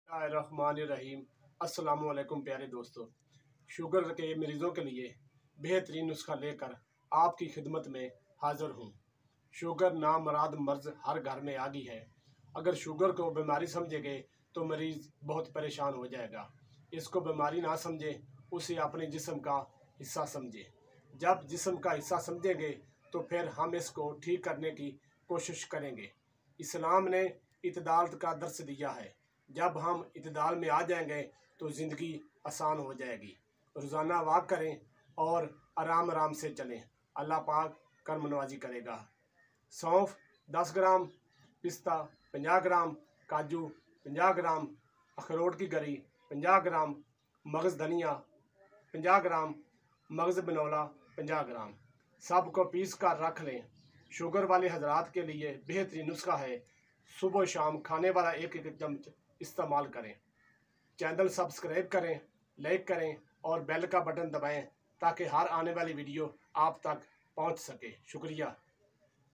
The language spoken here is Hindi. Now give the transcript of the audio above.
रहमान अस्सलामुअलैकुम प्यारे दोस्तों। शुगर के मरीज़ों के लिए बेहतरीन नुस्खा लेकर आपकी खिदमत में हाज़िर हूँ। शुगर नामुराद मर्ज़ हर घर में आ गई है। अगर शुगर को बीमारी समझेंगे तो मरीज़ बहुत परेशान हो जाएगा। इसको बीमारी ना समझे, उसे अपने जिस्म का हिस्सा समझे। जब जिस्म का हिस्सा समझेंगे तो फिर हम इसको ठीक करने की कोशिश करेंगे। इस्लाम ने इत्दाल का दर्स दिया है। जब हम इत्दाल में आ जाएंगे तो ज़िंदगी आसान हो जाएगी। रोज़ाना वॉक करें और आराम आराम से चलें। अल्लाह पाक कर्म नवाजी करेगा। सौंफ 10 ग्राम, पिस्ता 50 ग्राम, काजू 50 ग्राम, अखरोट की गरी 50 ग्राम, मगज़ धनिया 50 ग्राम, मगज़ बिनौला 50 ग्राम, सब को पीस कर रख लें। शुगर वाले हजरात के लिए बेहतरीन नुस्खा है। सुबह शाम खाने वाला एक एक चम्मच इस्तेमाल करें। चैनल सब्सक्राइब करें, लाइक करें और बेल का बटन दबाएं ताकि हर आने वाली वीडियो आप तक पहुंच सके। शुक्रिया।